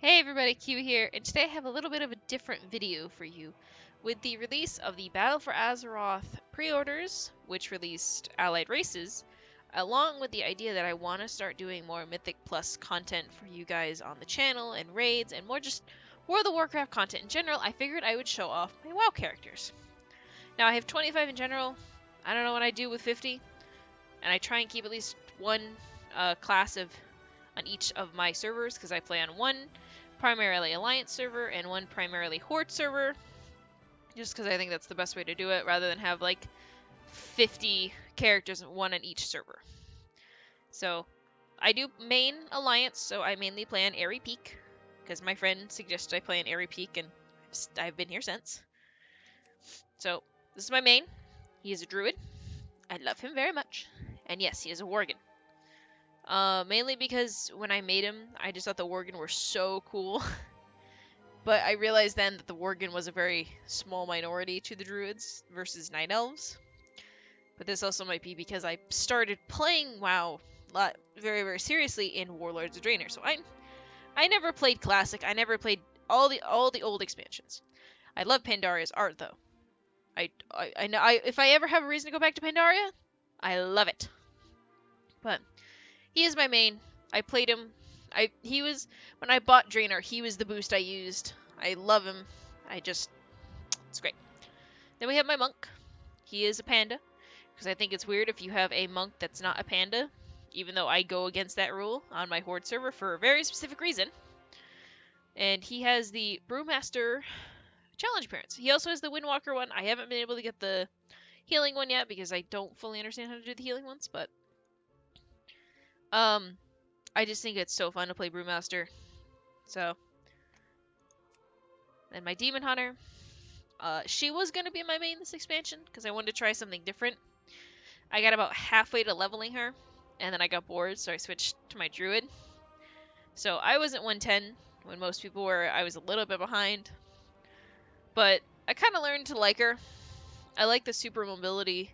Hey everybody, Q here, and today I have a little bit of a different video for you. With the release of the Battle for Azeroth pre-orders, which released allied races, along with the idea that I want to start doing more Mythic Plus content for you guys on the channel, and raids, and more just World of Warcraft content in general, I figured I would show off my WoW characters. Now I have 25 in general, I don't know what I do with 50, and I try and keep at least one class on each of my servers, because I play on one primarily Alliance server and one primarily Horde server, just because I think that's the best way to do it, rather than have like 50 characters, one on each server. So I do main Alliance, so I mainly play on Airy Peak, because my friend suggested I play on Airy Peak, and I've been here since. So this is my main. He is a druid. I love him very much. And yes, he is a worgen. Mainly because when I made him, I just thought the worgen were so cool. But I realized then that the worgen was a very small minority to the druids versus night elves. But this also might be because I started playing WoW very, very seriously in Warlords of Draenor. So I never played Classic. I never played all the old expansions. I love Pandaria's art though. I know if I ever have a reason to go back to Pandaria, I love it. But he is my main. I played him. He was when I bought Draenor, he was the boost I used. I love him. It's great. Then we have my monk. He is a panda, because I think it's weird if you have a monk that's not a panda, even though I go against that rule on my Horde server for a very specific reason. And he has the Brewmaster challenge appearance. He also has the Windwalker one. I haven't been able to get the healing one yet because I don't fully understand how to do the healing ones, but I just think it's so fun to play Brewmaster. So then my Demon Hunter. She was going to be my main this expansion because I wanted to try something different. I got about halfway to leveling her, and then I got bored, so I switched to my Druid. So I was at 110 when most people were. I was a little bit behind, but I kind of learned to like her. I like the super mobility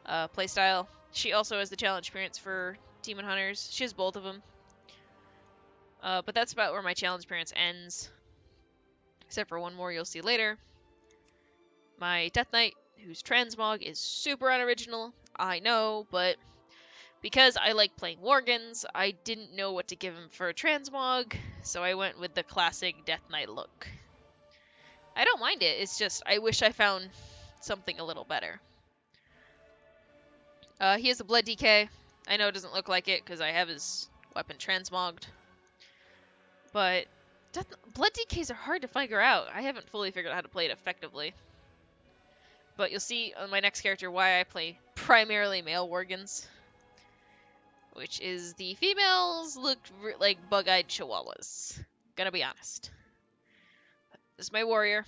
playstyle. She also has the challenge appearance for Demon Hunters. She has both of them. But that's about where my challenge appearance ends, except for one more you'll see later. My Death Knight, whose transmog is super unoriginal, I know, but because I like playing Worgens, I didn't know what to give him for a transmog, so I went with the classic Death Knight look. I don't mind it, it's just I wish I found something a little better. He has a Blood DK. I know it doesn't look like it because I have his weapon transmogged, but Blood DKs are hard to figure out. I haven't fully figured out how to play it effectively. But you'll see on my next character why I play primarily male Worgens, which is the females look like bug-eyed chihuahuas. Gonna be honest. This is my warrior.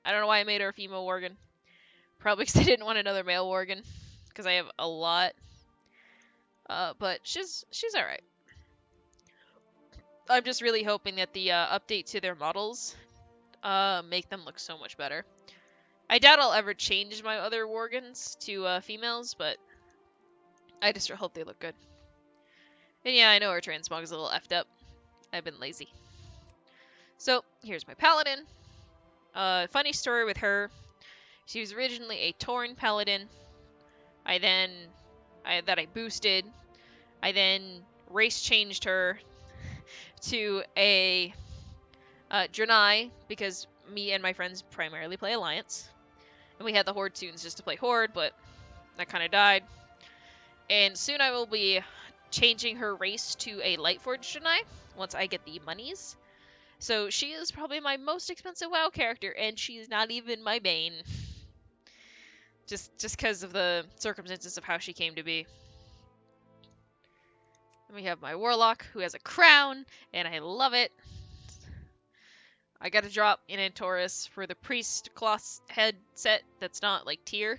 I don't know why I made her a female Worgen. Probably because I didn't want another male Worgen, because I have a lot. But she's alright. I'm just really hoping that the update to their models make them look so much better. I doubt I'll ever change my other Worgens to females, but I just hope they look good. And yeah, I know her transmog is a little effed up. I've been lazy. So, here's my paladin. Funny story with her. She was originally a Tauren paladin. That I boosted. I then race changed her to a Draenei, because me and my friends primarily play Alliance. And we had the Horde tunes just to play Horde, but that kind of died. And soon I will be changing her race to a Lightforged Draenei once I get the monies. So she is probably my most expensive WoW character, and she's not even my main. Just because of the circumstances of how she came to be. Then we have my Warlock, who has a crown, and I love it. I got a drop in Antorus for the Priest cloth head set that's not like tier.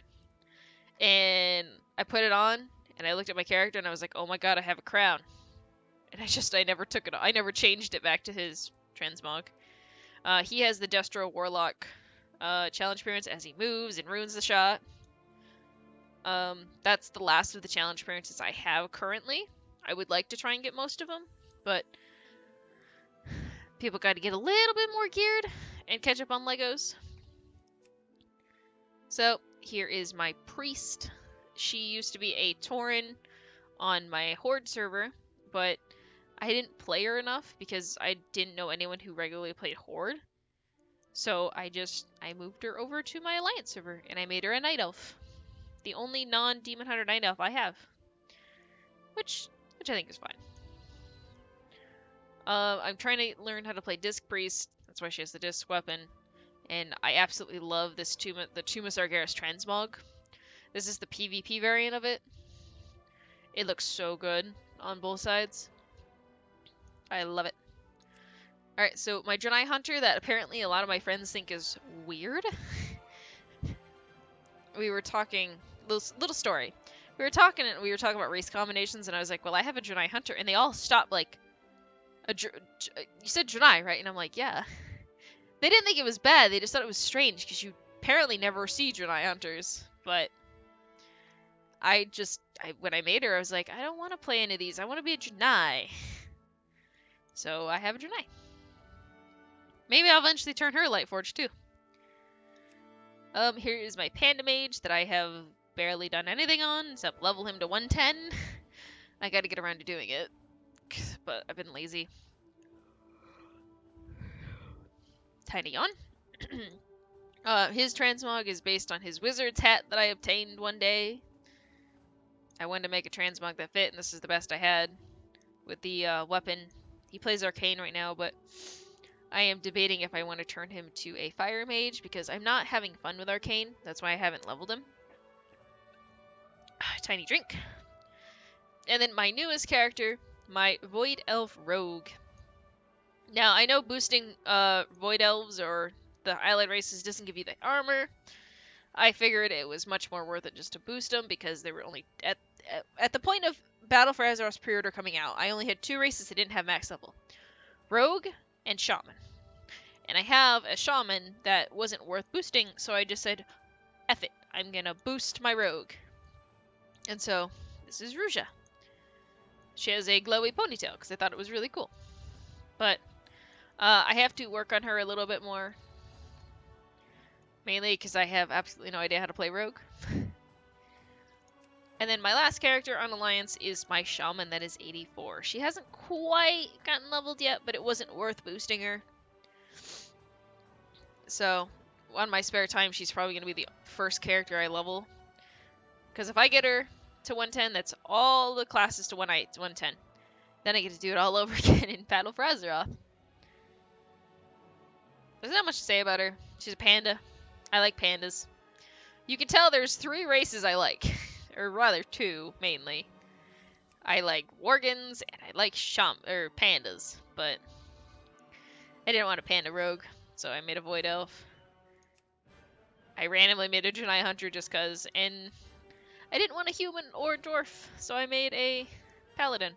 And I put it on, and I looked at my character, and I was like, oh my god, I have a crown. And I never took it. I never changed it back to his transmog. He has the Destro Warlock challenge appearance as he moves and ruins the shot. That's the last of the challenge appearances I have currently. I would like to try and get most of them, but People got to get a little bit more geared and catch up on Legos. So here is my priest. She used to be a Tauren on my Horde server, but I didn't play her enough because I didn't know anyone who regularly played Horde. So I moved her over to my Alliance server, and I made her a Night Elf. The only non-Demon Hunter Night Elf I have. Which I think is fine. I'm trying to learn how to play Disc Priest. That's why she has the Disc weapon. And I absolutely love this the Tumas Argeris Transmog. This is the PvP variant of it. It looks so good on both sides. I love it. Alright, so my Draenei Hunter that apparently a lot of my friends think is weird. We were talking, little story. We were talking about race combinations, and I was like, well, I have a Draenei Hunter, and they all stopped like, you said Draenei, right? And I'm like, yeah. They didn't think it was bad, they just thought it was strange, because you apparently never see Draenei Hunters, but when I made her, I was like, I don't want to play any of these, I want to be a Draenei. So I have a Draenei. Maybe I'll eventually turn her Lightforged too. Here is my Panda Mage that I have barely done anything on, except level him to 110. I gotta get around to doing it, but I've been lazy. Tiny on. His transmog is based on his wizard's hat that I obtained one day. I wanted to make a transmog that fit, and this is the best I had with the weapon. He plays arcane right now, but I am debating if I want to turn him to a fire mage because I'm not having fun with arcane. That's why I haven't leveled him. Tiny drink. And then my newest character, my Void Elf Rogue. Now, I know boosting Void Elves or the allied races doesn't give you the armor. I figured it was much more worth it just to boost them because they were only at the point of Battle for Azeroth's pre-order coming out, I only had 2 races that didn't have max level. Rogue and Shaman. And I have a Shaman that wasn't worth boosting, so I just said, F it, I'm gonna boost my Rogue. And so, this is Ruja. She has a glowy ponytail because I thought it was really cool. But I have to work on her a little bit more. Mainly because I have absolutely no idea how to play Rogue. And then my last character on Alliance is my Shaman that is 84. She hasn't quite gotten leveled yet, but it wasn't worth boosting her. So, on my spare time, she's probably going to be the first character I level. Because if I get her to 110, that's all the classes to 110. Then I get to do it all over again in Battle for Azeroth. There's not much to say about her. She's a panda. I like pandas. You can tell there's 3 races I like. Or rather 2, mainly. I like Worgens, and I like pandas. But I didn't want a panda rogue, so I made a Void Elf. I randomly made a Draenei Hunter just because, and I didn't want a human or a dwarf, so I made a paladin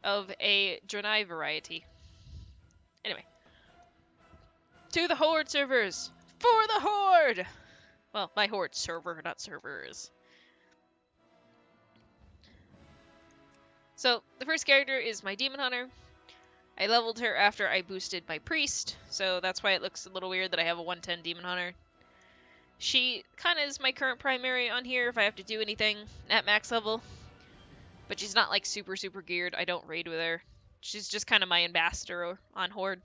of a Draenei variety. Anyway. To the Horde servers! For the Horde! Well, my Horde server, not servers. So, the first character is my Demon Hunter. I leveled her after I boosted my Priest, so that's why it looks a little weird that I have a 110 Demon Hunter. She kind of is my current primary on here if I have to do anything at max level. But she's not like super geared. I don't raid with her. She's just kind of my ambassador on Horde.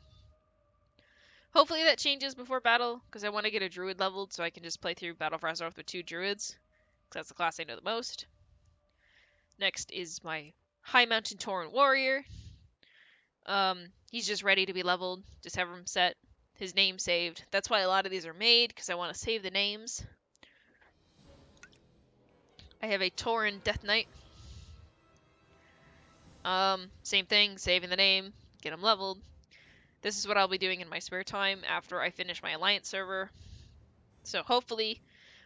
Hopefully that changes before battle, because I want to get a druid leveled so I can just play through Battle for Azeroth with 2 druids, because that's the class I know the most. Next is my High Mountain Tauren warrior. He's just ready to be leveled. Just have him set. His name saved. That's why a lot of these are made, because I want to save the names. I have a Tauren Death Knight. Same thing, saving the name, get him leveled. This is what I'll be doing in my spare time after I finish my Alliance server. So hopefully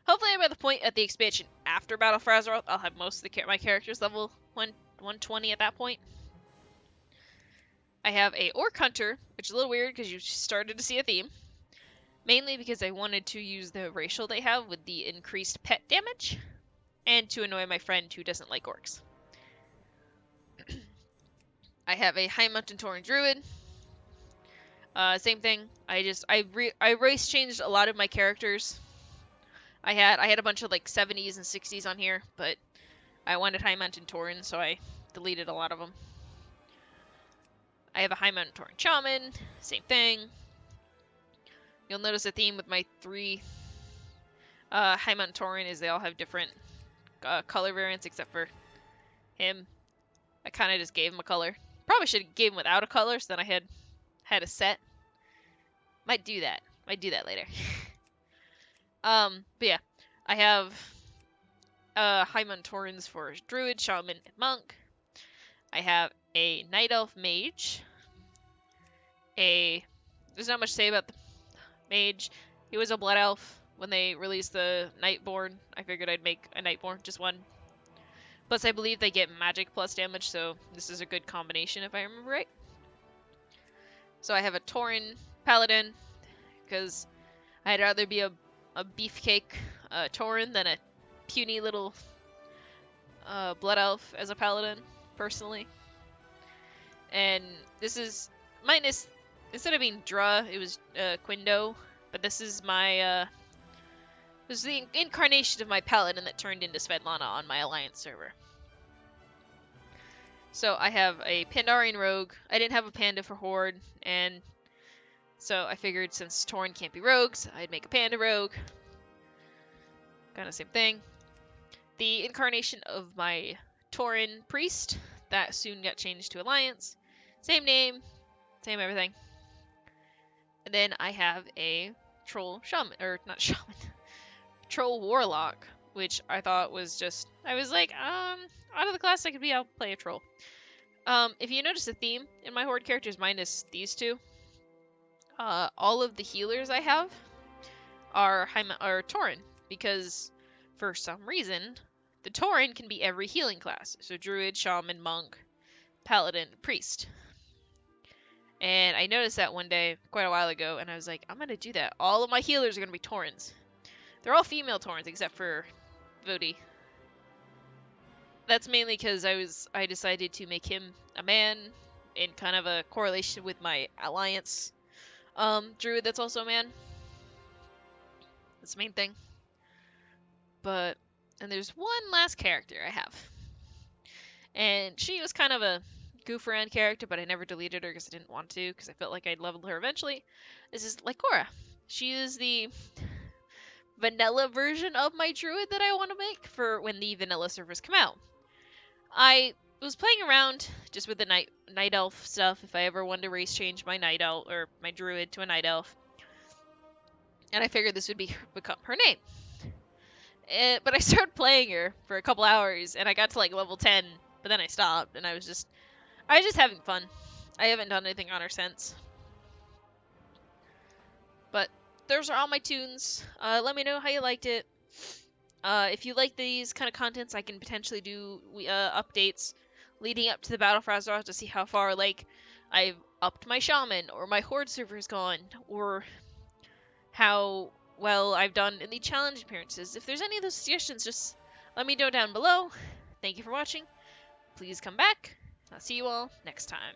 by the point at the expansion after Battle for Azeroth, I'll have most of my characters level 120 at that point. I have a Orc Hunter, which is a little weird because you started to see a theme. Mainly because I wanted to use the racial they have with the increased pet damage, and to annoy my friend who doesn't like orcs. I have a High Mountain Tauren Druid. Same thing. I race changed a lot of my characters. I had a bunch of like 70s and 60s on here, but I wanted High Mountain Tauren, so I deleted a lot of them. I have a High Mountain Tauren Shaman, same thing. You'll notice a theme with my 3 High Mountain Tauren is they all have different color variants except for him. I kind of just gave him a color. Probably should have gave him without a color, so then I had a set. Might do that. Might do that later. But yeah, I have High Mountain Taurens for Druid, Shaman, and Monk. I have a Night Elf Mage. There's not much to say about the Mage. He was a Blood Elf when they released the Nightborn. I figured I'd make a Nightborn, just one. Plus, I believe they get magic plus damage, so this is a good combination if I remember right. So I have a Tauren Paladin, because I'd rather be a beefcake Tauren than a puny little Blood Elf as a Paladin, personally. And this is minus, instead of being Dra, it was Quindo, but this is my this is the incarnation of my Paladin that turned into Svetlana on my Alliance server. So I have a Pandarian Rogue. I didn't have a Panda for Horde, and so I figured since Tauren can't be rogues, I'd make a Panda Rogue. Kind of same thing. The incarnation of my Tauren Priest, that soon got changed to Alliance. Same name, same everything. And then I have a Troll Shaman, or not Shaman, Troll Warlock, which I thought was just, I was like, out of the class I could be, I'll play a Troll. If you notice the theme in my Horde characters, minus these two, all of the healers I have are Tauren, because for some reason, the Tauren can be every healing class. So Druid, Shaman, Monk, Paladin, Priest. And I noticed that one day, quite a while ago, and I was like, I'm going to do that. All of my healers are going to be Taurens. They're all female Taurens, except for Voti. That's mainly because I decided to make him a man, in kind of a correlation with my Alliance Druid that's also a man. That's the main thing. And there's one last character I have. And she was kind of a goof around character, but I never deleted her because I didn't want to, because I felt like I'd leveled her eventually. This is Lycora. She is the vanilla version of my druid that I want to make for when the vanilla servers come out. I was playing around just with the night elf stuff if I ever wanted to race change my night elf or my druid to a night elf. And I figured this would become her name. But I started playing her for a couple hours and I got to like level 10, but then I stopped and I was just having fun. I haven't done anything on her since. But those are all my tunes. Let me know how you liked it. If you like these kind of contents, I can potentially do updates leading up to the Battle for Azeroth to see how far, like, I've upped my Shaman, or my Horde server's gone, or how well I've done in the challenge appearances. If there's any of those suggestions, just let me know down below. Thank you for watching. Please come back. I'll see you all next time.